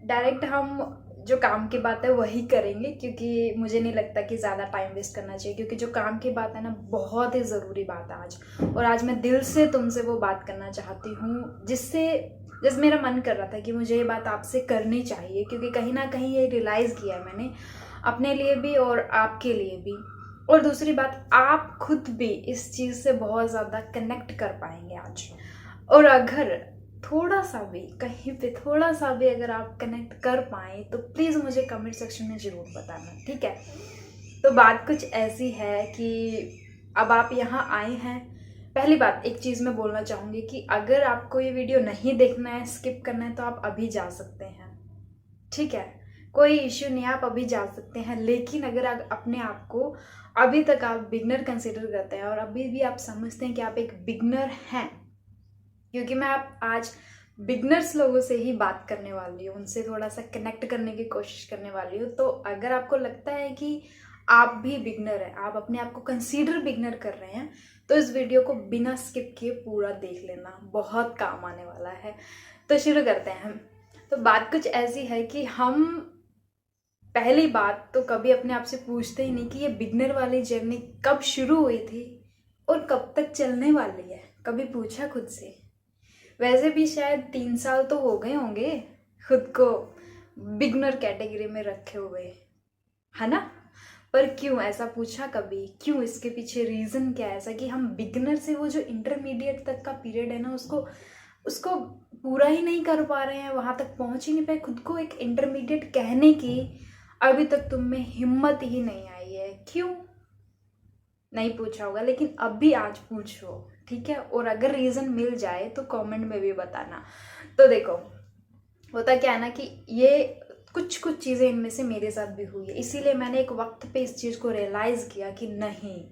Direct हम जो काम की बात है वही करेंगे, क्योंकि मुझे नहीं लगता कि ज़्यादा टाइम वेस्ट करना चाहिए, क्योंकि जो काम की बात है ना बहुत ही ज़रूरी बात है आज। और आज मैं दिल से तुमसे वो बात करना चाहती हूँ जिस मेरा मन कर रहा था कि मुझे ये बात आपसे करनी चाहिए, क्योंकि कहीं ना कहीं ये रियलाइज़ किया है मैंने अपने लिए भी और आपके लिए भी। और दूसरी बात, आप खुद भी इस चीज़ से बहुत ज़्यादा कनेक्ट कर पाएंगे आज। और अगर थोड़ा सा भी कहीं पे थोड़ा सा भी अगर आप कनेक्ट कर पाए तो प्लीज़ मुझे कमेंट सेक्शन में ज़रूर बताना, ठीक है। तो बात कुछ ऐसी है कि अब आप यहाँ आए हैं। पहली बात एक चीज़ मैं बोलना चाहूँगी कि अगर आपको ये वीडियो नहीं देखना है, स्किप करना है, तो आप अभी जा सकते हैं, ठीक है। कोई इश्यू नहीं है, आप अभी जा सकते हैं। लेकिन अगर आप अपने आप को अभी तक आप बिगनर कंसिडर करते हैं और अभी भी आप समझते हैं कि आप एक बिगनर हैं, क्योंकि मैं आप आज बिगनर्स लोगों से ही बात करने वाली हूँ, उनसे थोड़ा सा कनेक्ट करने की कोशिश करने वाली हूँ। तो अगर आपको लगता है कि आप भी बिगनर हैं, आप अपने आप को कंसीडर बिगनर कर रहे हैं, तो इस वीडियो को बिना स्किप किए पूरा देख लेना, बहुत काम आने वाला है। तो शुरू करते हैं हम। तो बात कुछ ऐसी है कि हम पहली बात तो कभी अपने आप से पूछते ही नहीं कि ये बिगनर वाली जर्नी कब शुरू हुई थी और कब तक चलने वाली है। कभी पूछा खुद से? वैसे भी शायद 3 साल तो हो गए होंगे खुद को बिगनर कैटेगरी में रखे हुए, है ना। पर क्यों ऐसा पूछा कभी? क्यों? इसके पीछे रीजन क्या है ऐसा कि हम बिगनर से वो जो इंटरमीडिएट तक का पीरियड है ना, उसको उसको पूरा ही नहीं कर पा रहे हैं, वहां तक पहुंच ही नहीं पाए। खुद को एक इंटरमीडिएट कहने की अभी तक तुम में हिम्मत ही नहीं आई है। क्यों? नहीं पूछा होगा, लेकिन अब भी आज पूछो, ठीक है। और अगर रीजन मिल जाए तो कमेंट में भी बताना। तो देखो, होता क्या है ना कि ये कुछ कुछ चीज़ें इनमें से मेरे साथ भी हुई है, इसीलिए मैंने एक वक्त पे इस चीज़ को रियलाइज़ किया कि नहीं,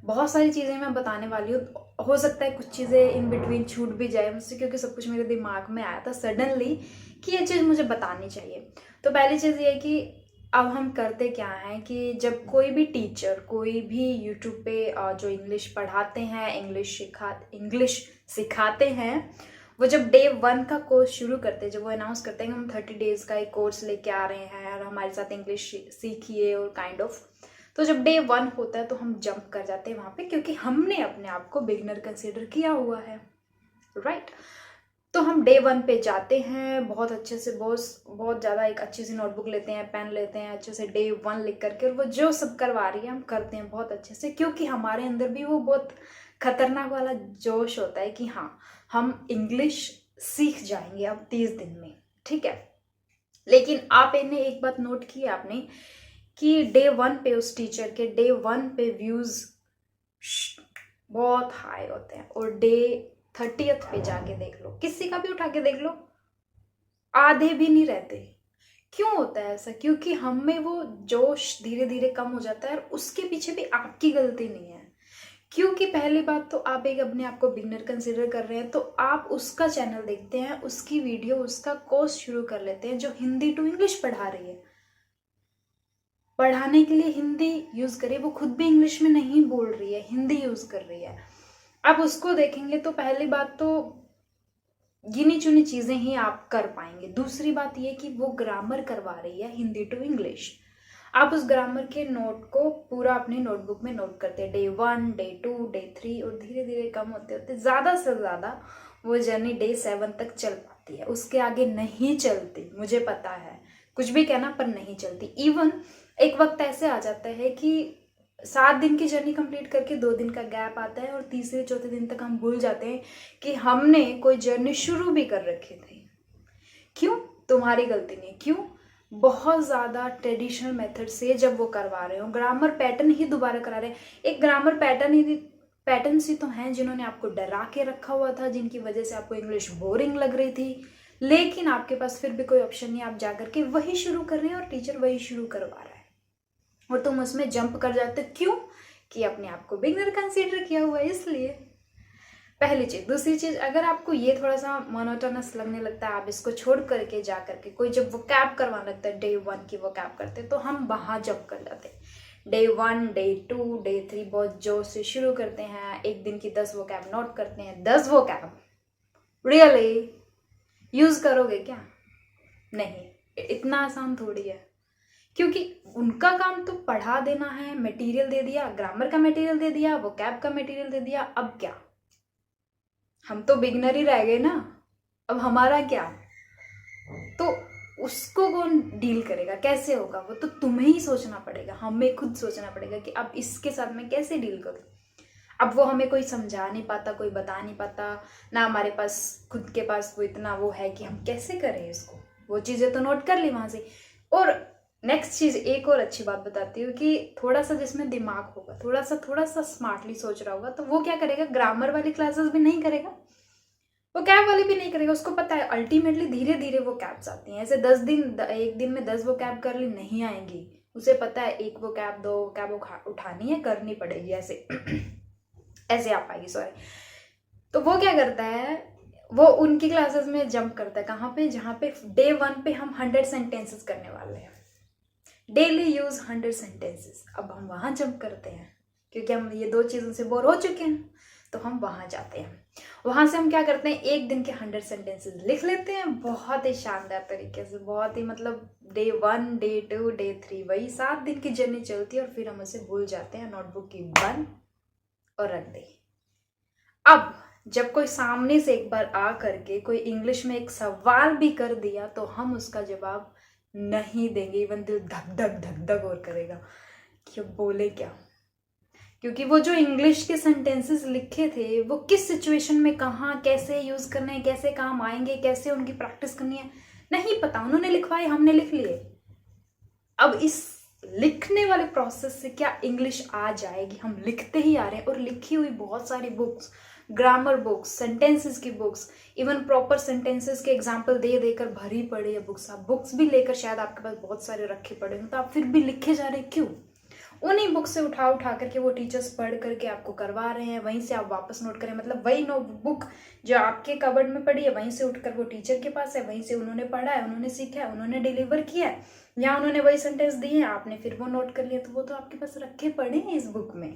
बहुत सारी चीज़ें मैं बताने वाली हूँ। हो सकता है कुछ चीज़ें इन बिटवीन छूट भी जाए मुझसे, क्योंकि सब कुछ मेरे दिमाग में आया था सडनली कि ये चीज़ मुझे बतानी चाहिए। तो पहली चीज़ ये है कि अब हम करते क्या हैं कि जब कोई भी टीचर, कोई भी यूट्यूब पे जो इंग्लिश पढ़ाते हैं, इंग्लिश सिखाते हैं, वो जब डे 1 का कोर्स शुरू करते हैं, जब वो अनाउंस करते हैं कि हम 30 डेज का एक कोर्स लेके आ रहे हैं और हमारे साथ इंग्लिश सीखिए और काइंड ऑफ, तो जब डे 1 होता है तो हम जंप कर जाते हैं वहाँ पे, क्योंकि हमने अपने आप को बिगनर कंसिडर किया हुआ है, राइट। तो हम डे 1 पे जाते हैं, बहुत अच्छे से बहुत ज़्यादा एक अच्छी सी नोटबुक लेते हैं, पेन लेते हैं, अच्छे से डे 1 लिख करके, और वो जो सब करवा रही है हम करते हैं बहुत अच्छे से, क्योंकि हमारे अंदर भी वो बहुत खतरनाक वाला जोश होता है कि हाँ, हम इंग्लिश सीख जाएंगे अब 30 दिन में, ठीक है। लेकिन आप इन्हें एक बात नोट की आपने कि डे 1 पे उस टीचर के डे 1 पे व्यूज बहुत हाई होते हैं, और डे 30th पे जाके देख लो, किसी का भी उठा के देख लो, आधे भी नहीं रहते। क्यों होता है ऐसा? क्योंकि हम में वो जोश धीरे धीरे कम हो जाता है, और उसके पीछे भी आपकी गलती नहीं है। क्योंकि पहली बात तो आप एक अपने आप को बिगनर कंसिडर कर रहे हैं, तो आप उसका चैनल देखते हैं, उसकी वीडियो, उसका कोर्स शुरू कर लेते हैं जो हिंदी टू इंग्लिश पढ़ा रही है। पढ़ाने के लिए हिंदी यूज करिए, वो खुद भी इंग्लिश में नहीं बोल रही है, हिंदी यूज कर रही है। आप उसको देखेंगे तो पहली बात तो गिनी चुनी चीजें ही आप कर पाएंगे। दूसरी बात ये कि वो ग्रामर करवा रही है हिंदी टू इंग्लिश, आप उस ग्रामर के नोट को पूरा अपनी नोटबुक में नोट करते हैं, डे 1, डे 2, डे 3, और धीरे धीरे कम होते होते ज़्यादा से ज़्यादा वो जर्नी डे 7 तक चल पाती है, उसके आगे नहीं चलती। मुझे पता है, कुछ भी कहना, पर नहीं चलती। इवन एक वक्त ऐसे आ जाता है कि 7 दिन की जर्नी कंप्लीट करके 2 दिन का गैप आता है, और तीसरे चौथे दिन तक हम भूल जाते हैं कि हमने कोई जर्नी शुरू भी कर रखी थी। क्यों? तुम्हारी गलती नहीं। क्यों? बहुत ज़्यादा ट्रेडिशनल मेथड से जब वो करवा रहे हो, ग्रामर पैटर्न ही दोबारा करा रहे हैं। एक ग्रामर पैटर्न्स ही तो हैं जिन्होंने आपको डरा के रखा हुआ था, जिनकी वजह से आपको इंग्लिश बोरिंग लग रही थी, लेकिन आपके पास फिर भी कोई ऑप्शन नहीं, आप जाकर के वही शुरू कर रहे हैं और टीचर वही शुरू करवा रहा है, और तुम उसमें जंप कर जाते। क्यों? कि अपने आप को बिगनर कंसीडर किया हुआ है, इसलिए। पहली चीज। दूसरी चीज, अगर आपको ये थोड़ा सा मोनोटोनस लगने लगता है, आप इसको छोड़ करके जा करके कोई जब वो कैब करवाने लगता है, डे 1 की वो कैब करते, तो हम वहां जंप कर जाते हैं। डे 1, डे 2, डे 3 बहुत जोश से शुरू करते हैं, एक दिन की 10 वो कैब नोट करते हैं। 10 वो कैब रियली यूज करोगे क्या? नहीं। इतना आसान थोड़ी है, क्योंकि उनका काम तो पढ़ा देना है, मटेरियल दे दिया, ग्रामर का मटेरियल दे दिया, वोकैब का मटेरियल दे दिया। अब क्या, हम तो बिगनर ही रह गए ना, अब हमारा क्या? तो उसको कौन डील करेगा, कैसे होगा? वो तो तुम्हें ही सोचना पड़ेगा, हमें खुद सोचना पड़ेगा कि अब इसके साथ मैं कैसे डील करूं। अब वो हमें कोई समझा नहीं पाता, कोई बता नहीं पाता ना, हमारे पास खुद के पास वो इतना वो है कि हम कैसे करें इसको। वो चीज़ें तो नोट कर ली वहां से। और नेक्स्ट चीज़, एक और अच्छी बात बताती हूँ कि थोड़ा सा जिसमें दिमाग होगा, थोड़ा सा स्मार्टली सोच रहा होगा, तो वो क्या करेगा, ग्रामर वाली क्लासेस भी नहीं करेगा, वो कैब वाली भी नहीं करेगा। उसको पता है अल्टीमेटली धीरे धीरे वो कैब्स आती हैं। ऐसे 10 दिन, एक दिन में 10 वो कैब कर ली, नहीं आएंगी। उसे पता है एक वो कैब, 2 कैब उठानी है, करनी पड़ेगी, ऐसे ऐसे आ पाएगी, सॉरी। तो वो क्या करता है, वो उनकी क्लासेस में जंप करता है। कहाँ पे? जहाँ पे डे 1 पे हम 100 सेंटेंसेस करने वाले हैं, डेली यूज 100 सेंटेंसेस। अब हम वहां जंप करते हैं क्योंकि हम ये 2 चीज़ों से बोर हो चुके हैं, तो हम वहां जाते हैं। वहां से हम क्या करते हैं, एक दिन के 100 सेंटेंसेस लिख लेते हैं बहुत ही शानदार तरीके से, बहुत ही मतलब डे 1, डे 2, डे 3, वही 7 दिन की जर्नी चलती है। और फिर हम उसे भूल जाते हैं, नोटबुक की बंद और रख दे। अब जब कोई सामने से एक बार आ करके कोई इंग्लिश में एक सवाल भी कर दिया, तो हम उसका जवाब नहीं देंगे। इवन दिल धक धक धक धक और करेगा कि अब बोले क्या, क्योंकि वो जो इंग्लिश के सेंटेंसेस लिखे थे, वो किस सिचुएशन में कहाँ कैसे यूज करने हैं, कैसे काम आएंगे, कैसे उनकी प्रैक्टिस करनी है, नहीं पता। उन्होंने लिखवाए, हमने लिख लिए। अब इस लिखने वाले प्रोसेस से क्या इंग्लिश आ जाएगी? हम लिखते ही आ रहे हैं, और लिखी हुई बहुत सारी बुक्स, ग्रामर बुक्स, सेंटेंसेस की बुक्स, इवन प्रॉपर सेंटेंसेस के एग्जाम्पल दे देकर भरी पड़ी है बुक्स। आप बुक्स भी लेकर शायद आपके पास बहुत सारे रखे पड़े हैं, तो आप फिर भी लिखे जा रहे हैं, क्यों? उन्हीं बुक से उठा करके वो टीचर्स पढ़ करके आपको करवा रहे हैं, वहीं से आप वापस नोट करें। मतलब वही नोटबुक जो आपके कबर्ड में पड़ी है, वहीं से उठकर वो टीचर के पास है, वहीं से उन्होंने पढ़ा है, उन्होंने सीखा है, उन्होंने डिलीवर किया है, या उन्होंने वही सेंटेंस दिए हैं, आपने फिर वो नोट कर लिया, तो वो तो आपके पास रखे पड़े हैं इस बुक में।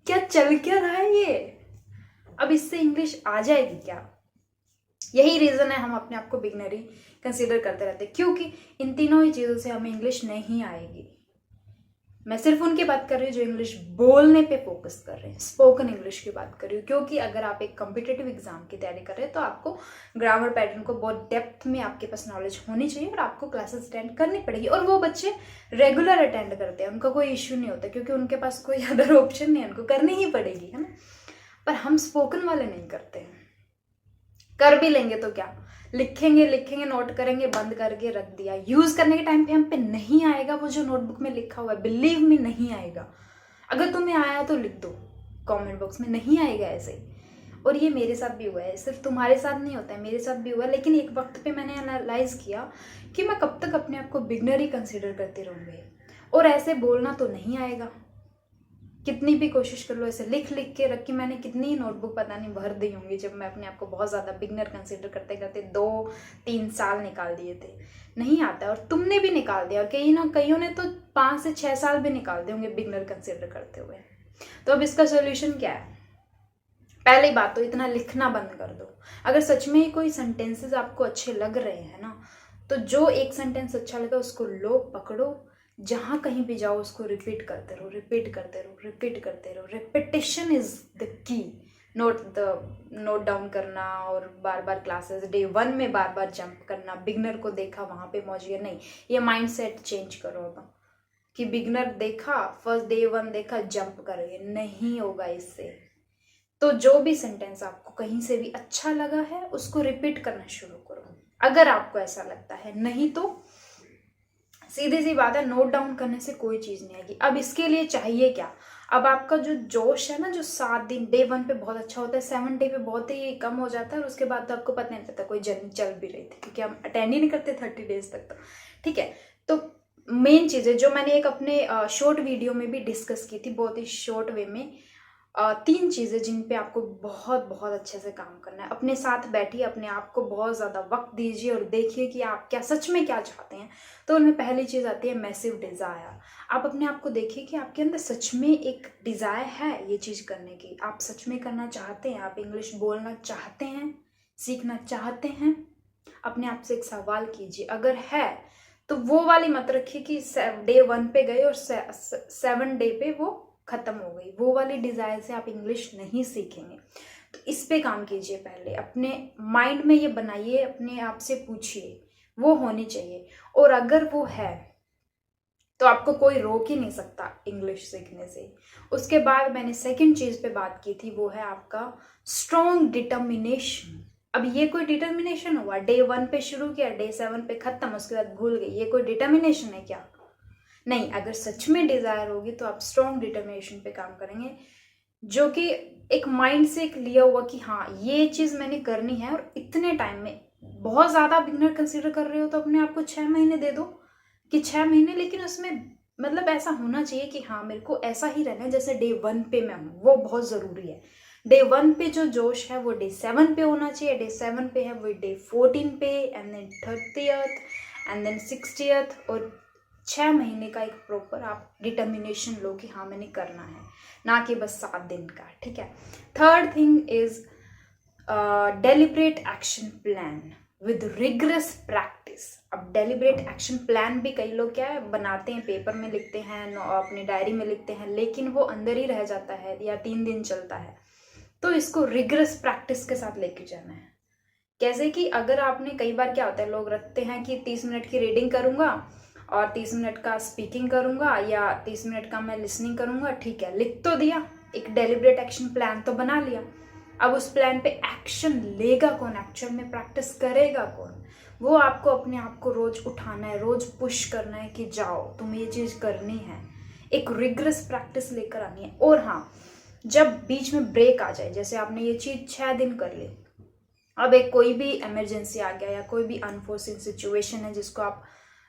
क्या चल क्या रहा है ये? अब इससे इंग्लिश आ जाएगी क्या? यही रीजन है हम अपने आप को बिगनरी कंसीडर करते रहते हैं, क्योंकि इन तीनों ही चीजों से हमें इंग्लिश नहीं आएगी। मैं सिर्फ उनकी बात कर रही हूँ जो इंग्लिश बोलने पे फोकस कर रहे हैं, स्पोकन इंग्लिश की बात कर रही हूँ। क्योंकि अगर आप एक कॉम्पिटिटिव एग्जाम की तैयारी कर रहे हैं, तो आपको ग्रामर पैटर्न को बहुत डेप्थ में आपके पास नॉलेज होनी चाहिए, और आपको क्लासेस अटेंड करनी पड़ेगी। और वो बच्चे रेगुलर अटेंड करते हैं, उनका कोई इश्यू नहीं होता, क्योंकि उनके पास कोई अदर ऑप्शन नहीं है, उनको करनी ही पड़ेगी, है ना। पर हम स्पोकन वाले नहीं करते हैं। कर भी लेंगे तो क्या, लिखेंगे लिखेंगे, नोट करेंगे, बंद करके रख दिया। यूज करने के टाइम पे हम पे नहीं आएगा वो जो नोटबुक में लिखा हुआ है, बिलीव मी नहीं आएगा। अगर तुम्हें आया तो लिख दो कमेंट बॉक्स में, नहीं आएगा ऐसे। और ये मेरे साथ भी हुआ है, सिर्फ तुम्हारे साथ नहीं होता है, मेरे साथ भी हुआ है। लेकिन एक वक्त पे मैंने एनालाइज किया कि मैं कब तक अपने आप को बिगनर ही कंसिडर करती रहूंगी, और ऐसे बोलना तो नहीं आएगा। कितनी भी कोशिश कर लो, ऐसे लिख लिख के रख के मैंने कितनी नोटबुक पता नहीं भर दी होंगी, जब मैं अपने आप को बहुत ज़्यादा बिगनर कंसिडर करते करते 2-3 साल निकाल दिए थे। नहीं आता, और तुमने भी निकाल दिया, और कईयों ने तो 5 से 6 साल भी निकाल दिए होंगे बिगनर कंसिडर करते हुए। तो अब इसका सोल्यूशन क्या है? पहली बात तो इतना लिखना बंद कर दो। अगर सच में ही कोई सेंटेंसेस आपको अच्छे लग रहे हैं ना, तो जो एक सेंटेंस अच्छा लगा उसको लो, पकड़ो, जहां कहीं भी जाओ उसको रिपीट करते रहो, रिपीट करते रहो, रिपीट करते रहो। Repetition is the key. Note down करना, और बार बार क्लासेस डे 1 में बार बार जंप करना, बिगनर को देखा वहां पे मौजिए नहीं, ये माइंडसेट चेंज करो अब, कि बिगनर देखा, फर्स्ट डे 1 देखा, जंप करेंगे, नहीं होगा इससे। तो जो भी सेंटेंस आपको कहीं से भी अच्छा लगा है उसको रिपीट करना शुरू करो, अगर आपको ऐसा लगता है। नहीं तो सीधी सी बात है, नोट डाउन करने से कोई चीज नहीं आएगी। अब इसके लिए चाहिए क्या? अब आपका जो जोश है ना, जो 7 दिन, डे 1 पे बहुत अच्छा होता है, 7 डे पे बहुत ही कम हो जाता है, और उसके बाद तो आपको पता नहीं चलता कोई जर्नी चल भी रही थी, क्योंकि हम अटेंड ही नहीं करते 30 डेज तक। तो ठीक है, तो मेन चीज है जो मैंने एक अपने शॉर्ट वीडियो में भी डिस्कस की थी, बहुत ही शॉर्ट वे में, 3 चीज़ें जिन पे आपको बहुत बहुत अच्छे से काम करना है। अपने साथ बैठिए, अपने आप को बहुत ज़्यादा वक्त दीजिए, और देखिए कि आप क्या सच में क्या चाहते हैं। तो उनमें पहली चीज़ आती है मैसिव डिज़ायर। आप अपने आप को देखिए कि आपके अंदर सच में एक डिज़ायर है ये चीज़ करने की, आप सच में करना चाहते हैं, आप इंग्लिश बोलना चाहते हैं, सीखना चाहते हैं। अपने आप से एक सवाल कीजिए, अगर है तो वो वाली मत रखिए कि डे 1 पे गए और 7 डे पे वो खत्म हो गई। वो वाली डिजायर से आप इंग्लिश नहीं सीखेंगे। तो इस पे काम कीजिए। पहले अपने माइंड में ये बनाइए, अपने आप से पूछिए, वो होनी चाहिए। और अगर वो है तो आपको कोई रोक ही नहीं सकता इंग्लिश सीखने से। उसके बाद मैंने सेकंड चीज पे बात की थी, वो है आपका स्ट्रॉन्ग डिटर्मिनेशन। अब ये कोई डिटर्मिनेशन हुआ? डे 1 पे शुरू किया, डे 7 पे खत्म, उसके बाद भूल गई, ये कोई डिटर्मिनेशन है क्या? नहीं। अगर सच में डिजायर होगी तो आप स्ट्रॉन्ग डिटर्मिनेशन पे काम करेंगे, जो कि एक माइंड से एक लिया हुआ कि हाँ ये चीज मैंने करनी है और इतने टाइम में। बहुत ज्यादा बिगनर कंसीडर कर रहे हो तो अपने आप को 6 महीने दे दो कि 6 महीने, लेकिन उसमें मतलब ऐसा होना चाहिए कि हाँ मेरे को ऐसा ही रहना है जैसे डे 1 पे मैं हूँ। वो बहुत जरूरी है। डे 1 पे जो जोश है वो डे 7 पे होना चाहिए, डे 7 पे है वो डे 14 पे, and then 30th and then 60th। और 6 महीने का एक प्रॉपर आप डिटर्मिनेशन लो कि हाँ मैंने करना है, ना कि बस 7 दिन का। ठीक है। Third thing is deliberate action plan with rigorous practice. अब डेलिब्रेट एक्शन प्लान भी कई लोग क्या है बनाते हैं, पेपर में लिखते हैं, अपनी डायरी में लिखते हैं, लेकिन वो अंदर ही रह जाता है या 3 दिन चलता है। तो इसको रिगरस प्रैक्टिस के साथ लेके जाना है। कैसे कि अगर आपने, कई बार क्या होता है लोग रखते हैं कि 30 मिनट की रीडिंग करूंगा और 30 मिनट का स्पीकिंग करूंगा या 30 मिनट का मैं लिसनिंग करूंगा। ठीक है, लिख तो दिया, एक डेलिब्रेट एक्शन प्लान तो बना लिया। अब उस प्लान पे एक्शन लेगा कौन, एक्चुअल में प्रैक्टिस करेगा कौन? वो आपको अपने आप को रोज उठाना है, रोज पुश करना है कि जाओ तुम्हें ये चीज करनी है। एक रिगरस प्रैक्टिस लेकर आनी है। और हाँ, जब बीच में ब्रेक आ जाए, जैसे आपने ये चीज 6 दिन कर ली, अब एक कोई भी इमरजेंसी आ गया या कोई भी अनफोर्सिन सिचुएशन है जिसको आप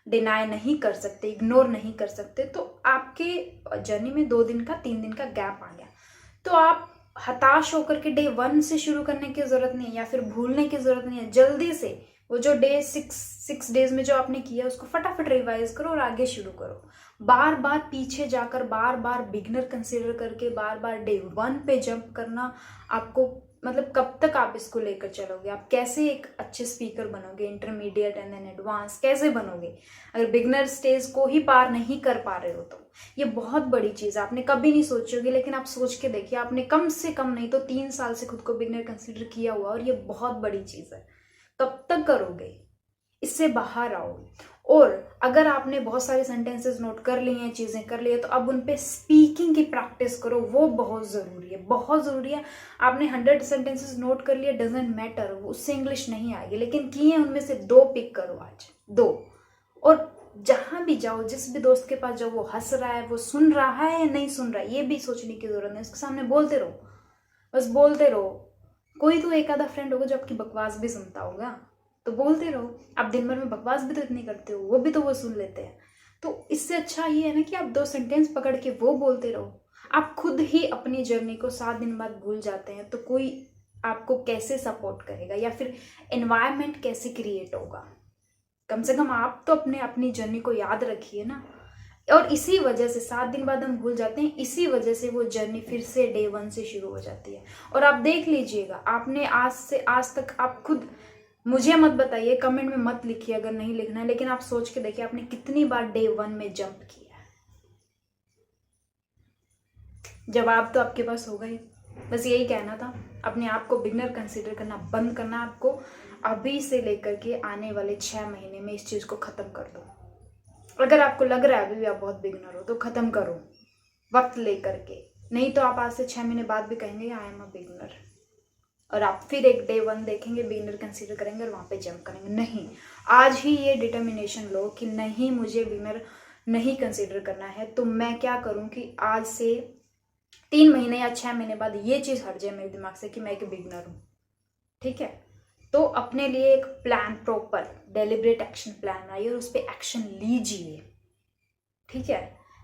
डिनाई नहीं कर सकते, इग्नोर नहीं कर सकते, तो आपके जर्नी में 2 दिन का 3 दिन का गैप आ गया, तो आप हताश होकर के डे 1 से शुरू करने की जरूरत नहीं है या फिर भूलने की जरूरत नहीं है। जल्दी से वो जो डे 6 डेज में जो आपने किया उसको फटाफट रिवाइज करो और आगे शुरू करो। बार बार पीछे जाकर, बार बार बिगनर कंसीडर करके, बार बार डे 1 पे जंप करना आपको, मतलब कब तक आप इसको लेकर चलोगे? आप कैसे एक अच्छे स्पीकर बनोगे? इंटरमीडिएट एंड देन एडवांस कैसे बनोगे अगर बिगनर स्टेज को ही पार नहीं कर पा रहे हो? तो ये बहुत बड़ी चीज है, आपने कभी नहीं सोची होगी, लेकिन आप सोच के देखिए, आपने कम से कम नहीं तो 3 साल से खुद को बिगनर कंसीडर किया हुआ, और ये बहुत बड़ी चीज है। कब तक करोगे? इससे बाहर आओ। और अगर आपने बहुत सारे सेंटेंसेस नोट कर लिए हैं, चीजें कर ली है, तो अब उन पे स्पीकिंग की प्रैक्टिस करो। वो बहुत जरूरी है, बहुत जरूरी है। आपने 100 सेंटेंसेस नोट कर लिए, डजेंट मैटर, उससे इंग्लिश नहीं आएगी, लेकिन किए उनमें से 2 पिक करो आज, 2। और जहां भी जाओ, जिस भी दोस्त के पास जाओ, वो हंस रहा है, वो सुन रहा है या नहीं सुन रहा है, ये भी सोचने की जरूरत नहीं। उसके सामने बोलते रहो, बस बोलते रहो। कोई तो एक आधा फ्रेंड होगा जो आपकी बकवास भी सुनता होगा, तो बोलते रहो। आप दिन भर में बकवास भी तो इतनी करते हो, वो भी तो वो सुन लेते हैं। तो इससे अच्छा ये है ना कि आप 2 सेंटेंस पकड़ के वो बोलते रहो। आप खुद ही अपनी जर्नी को 7 दिन बाद भूल जाते हैं, तो कोई आपको कैसे सपोर्ट करेगा या फिर एनवायरनमेंट कैसे क्रिएट होगा? कम से कम आप तो अपनी जर्नी को याद रखिए ना। और इसी वजह से 7 दिन बाद हम भूल जाते हैं, इसी वजह से वो जर्नी फिर से डे 1 से शुरू हो जाती है। और आप देख लीजिएगा, आपने आज से आज तक, आप खुद मुझे मत बताइए, कमेंट में मत लिखिए अगर नहीं लिखना है, लेकिन आप सोच के देखिए आपने कितनी बार डे 1 में जंप किया है। जवाब तो आपके पास होगा ही। बस यही कहना था, अपने आप को बिगनर कंसीडर करना बंद करना। आपको अभी से लेकर के आने वाले 6 महीने में इस चीज को खत्म कर दो। अगर आपको लग रहा है अभी भी आप बहुत बिगनर हो, तो खत्म करो वक्त लेकर के। नहीं तो आप आज से 6 महीने बाद भी कहेंगे आई एम अ बिगनर, और आप फिर एक डे 1 देखेंगे, बिगनर कंसीडर करेंगे और वहां पे जंप करेंगे। नहीं, आज ही ये डिटर्मिनेशन लो कि नहीं, मुझे बिगनर नहीं कंसीडर करना है। तो मैं क्या करूं कि आज से 3 महीने या 6 महीने बाद ये चीज हट जाए मेरे दिमाग से कि मैं एक बिगनर हूं। ठीक है, तो अपने लिए एक plan, proper deliberate action plan बनाइए और उस पर एक्शन लीजिए। ठीक है,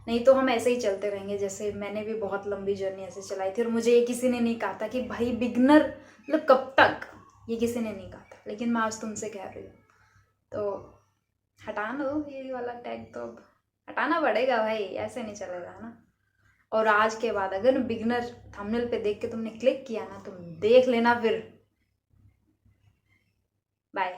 नहीं तो हम ऐसे ही चलते रहेंगे। जैसे मैंने भी बहुत लंबी जर्नी ऐसे चलाई थी और मुझे ये किसी ने नहीं कहा था कि भाई बिगनर मतलब कब तक, ये किसी ने नहीं कहा था, लेकिन मैं आज तुमसे कह रही हूँ। तो हटाना दो ये वाला टैग, तो अब हटाना पड़ेगा भाई, ऐसे नहीं चलेगा ना। और आज के बाद अगर बिगनर थंबनेल पे देख के तुमने क्लिक किया ना, तुम देख लेना फिर। बाय।